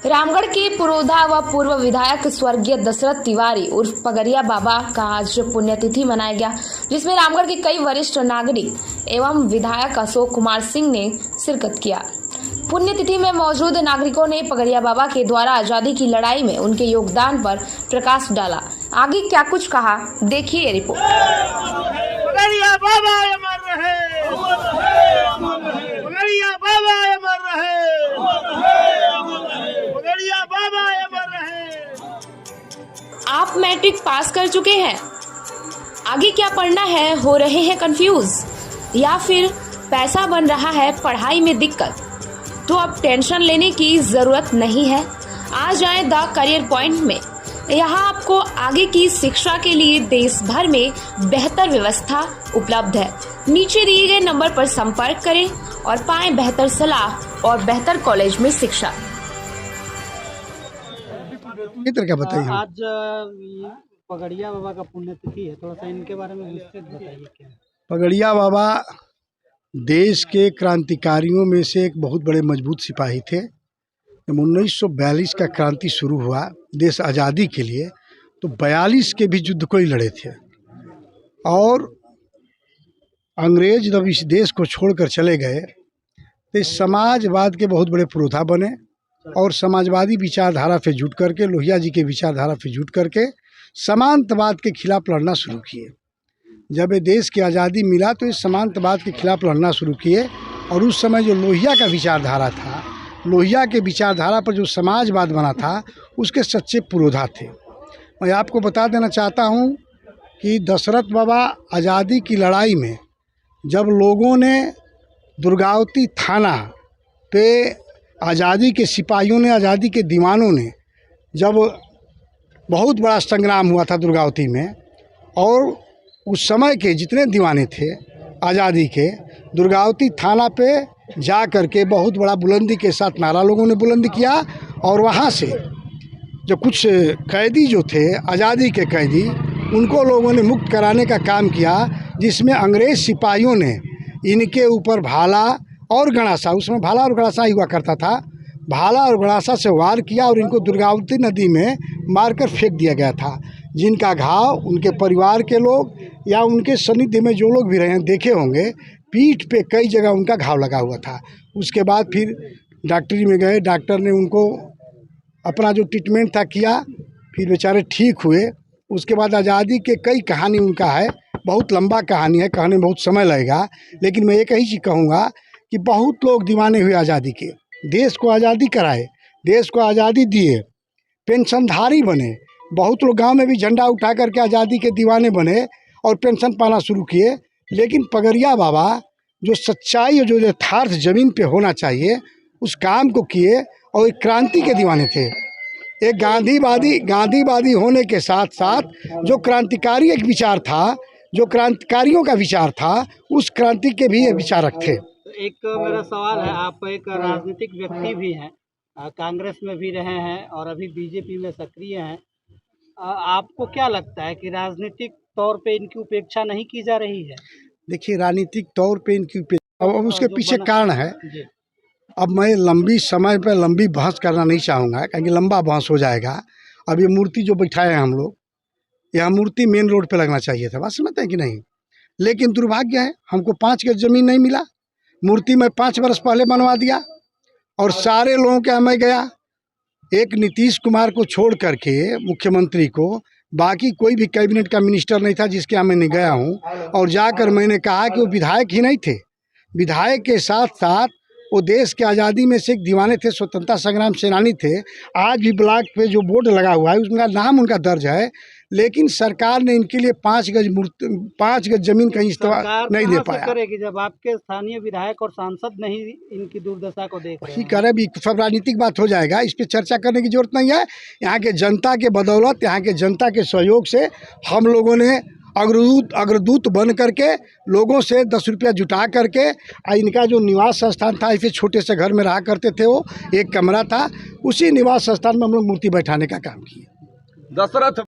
रामगढ़ के पुरोधा व पूर्व विधायक स्वर्गीय दशरथ तिवारी उर्फ पगरिया बाबा का आज पुण्यतिथि मनाया गया, जिसमें रामगढ़ के कई वरिष्ठ नागरिक एवं विधायक अशोक कुमार सिंह ने शिरकत किया। पुण्यतिथि में मौजूद नागरिकों ने पगरिया बाबा के द्वारा आजादी की लड़ाई में उनके योगदान पर प्रकाश डाला। आगे क्या कुछ कहा, देखिए ये रिपोर्ट। पगरिया बाबा अमर रहे, पगरिया बाबा अमर रहे, पगरिया बाबा अमर रहे। आप मैट्रिक पास कर चुके हैं, आगे क्या पढ़ना है हो रहे हैं कंफ्यूज, या फिर पैसा बन रहा है पढ़ाई में दिक्कत, तो अब टेंशन लेने की जरूरत नहीं है। आ जाएं द करियर पॉइंट में। यहाँ आपको आगे की शिक्षा के लिए देश भर में बेहतर व्यवस्था उपलब्ध है। नीचे दिए गए नंबर पर संपर्क करें और पाएं बेहतर सलाह और बेहतर कॉलेज में शिक्षा। इधर क्या बताइए? आज पगड़िया बाबा का पुण्यतिथि है, थोड़ा सा इनके बारे में विस्तृत बताइए। क्या पगड़िया बाबा देश के क्रांतिकारियों में से एक बहुत बड़े मजबूत सिपाही थे। जब 1942 का क्रांति शुरू हुआ देश आज़ादी के लिए, तो 42 के भी युद्ध को ही लड़े थे। और अंग्रेज जब इस देश को छोड़कर चले गए तो इस समाजवाद के बहुत बड़े पुरोधा बने और समाजवादी विचारधारा पे जुट करके, लोहिया जी के विचारधारा पे जुट करके समानतावाद के खिलाफ लड़ना शुरू किए। जब ये देश की आज़ादी मिला तो इस समानतावाद के खिलाफ लड़ना शुरू किए। और उस समय जो लोहिया का विचारधारा था, लोहिया के विचारधारा पर जो समाजवाद बना था, उसके सच्चे पुरोधा थे। मैं आपको बता देना चाहता हूँ कि दशरथ बाबा आज़ादी की लड़ाई में जब लोगों ने दुर्गावती थाना पे आज़ादी के सिपाहियों ने, आज़ादी के दीवानों ने, जब बहुत बड़ा संग्राम हुआ था दुर्गावती में, और उस समय के जितने दीवाने थे आज़ादी के, दुर्गावती थाना पे जा कर के बहुत बड़ा बुलंदी के साथ नारा लोगों ने बुलंद किया। और वहाँ से जो कुछ कैदी जो थे, आज़ादी के कैदी, उनको लोगों ने मुक्त कराने का काम किया, जिसमें अंग्रेज़ सिपाहियों ने इनके ऊपर भाला और गणासा, उसमें भाला और गणासा ही हुआ करता था, भाला और गणासा से वार किया और इनको दुर्गावती नदी में मारकर फेंक दिया गया था। जिनका घाव उनके परिवार के लोग या उनके सानिध्य में जो लोग भी रहे हैं देखे होंगे, पीठ पे कई जगह उनका घाव लगा हुआ था। उसके बाद फिर डॉक्टरी में गए, डॉक्टर ने उनको अपना जो ट्रीटमेंट था किया, फिर बेचारे ठीक हुए। उसके बाद आज़ादी के कई कहानी उनका है, बहुत लंबा कहानी है, कहने में बहुत समय लगेगा, लेकिन मैं एक ही चीज़ कहूँगा कि बहुत लोग दीवाने हुए आज़ादी के, देश को आज़ादी कराए, देश को आज़ादी दिए, पेंशनधारी बने। बहुत लोग गांव में भी झंडा उठा करके आज़ादी के दीवाने बने और पेंशन पाना शुरू किए। लेकिन पगरिया बाबा जो सच्चाई और जो यथार्थ ज़मीन पे होना चाहिए, उस काम को किए और एक क्रांति के दीवाने थे। एक गांधीवादी होने के साथ साथ जो क्रांतिकारी एक विचार था, जो क्रांतिकारियों का विचार था, उस क्रांति के भी ये विचारक थे। एक मेरा सवाल है, आप एक राजनीतिक व्यक्ति भी हैं, कांग्रेस में भी रहे हैं और अभी बीजेपी में सक्रिय हैं। आपको क्या लगता है कि राजनीतिक तौर पे इनकी उपेक्षा नहीं की जा रही है? देखिए, राजनीतिक तौर पे इनकी उपेक्षा, अब उसके पीछे कारण है। अब मैं लंबी समय पर लंबी बहस करना नहीं चाहूँगा, क्योंकि लंबा बहस हो जाएगा। अब ये मूर्ति जो बैठाए हैं हम लोग, यह मूर्ति मेन रोड पे लगना चाहिए था, बात समझते हैं कि नहीं? लेकिन दुर्भाग्य है, हमको 5 गज जमीन नहीं मिला। मूर्ति मैं 5 वर्ष पहले बनवा दिया और सारे लोगों के मैं गया, एक नीतीश कुमार को छोड़ करके, मुख्यमंत्री को, बाकी कोई भी कैबिनेट का मिनिस्टर नहीं था जिसके यहाँ मैं गया हूँ। और जाकर मैंने कहा कि वो विधायक ही नहीं थे, विधायक के साथ साथ वो देश के आज़ादी में से एक दीवाने थे, स्वतंत्रता संग्राम सेनानी थे। आज भी ब्लॉक पे जो बोर्ड लगा हुआ है उसका नाम उनका दर्ज है, लेकिन सरकार ने इनके लिए 5 गज जमीन कहीं इस्तेमाल नहीं दे पाया। करेगी जब आपके स्थानीय विधायक और सांसद नहीं इनकी दुर्दशा को देख रहे हैं? करे भी सब राजनीतिक बात हो जाएगा, इस पे चर्चा करने की जरूरत नहीं है। यहाँ के जनता के बदौलत, यहाँ के जनता के सहयोग से हम लोगों ने अग्रदूत बन करके लोगों से 10 रुपया जुटा करके, इनका जो निवास स्थान था, ऐसे छोटे से घर में रहा करते थे, वो एक कमरा था, उसी निवास स्थान में हम लोग मूर्ति बैठाने का काम किए। दशरथ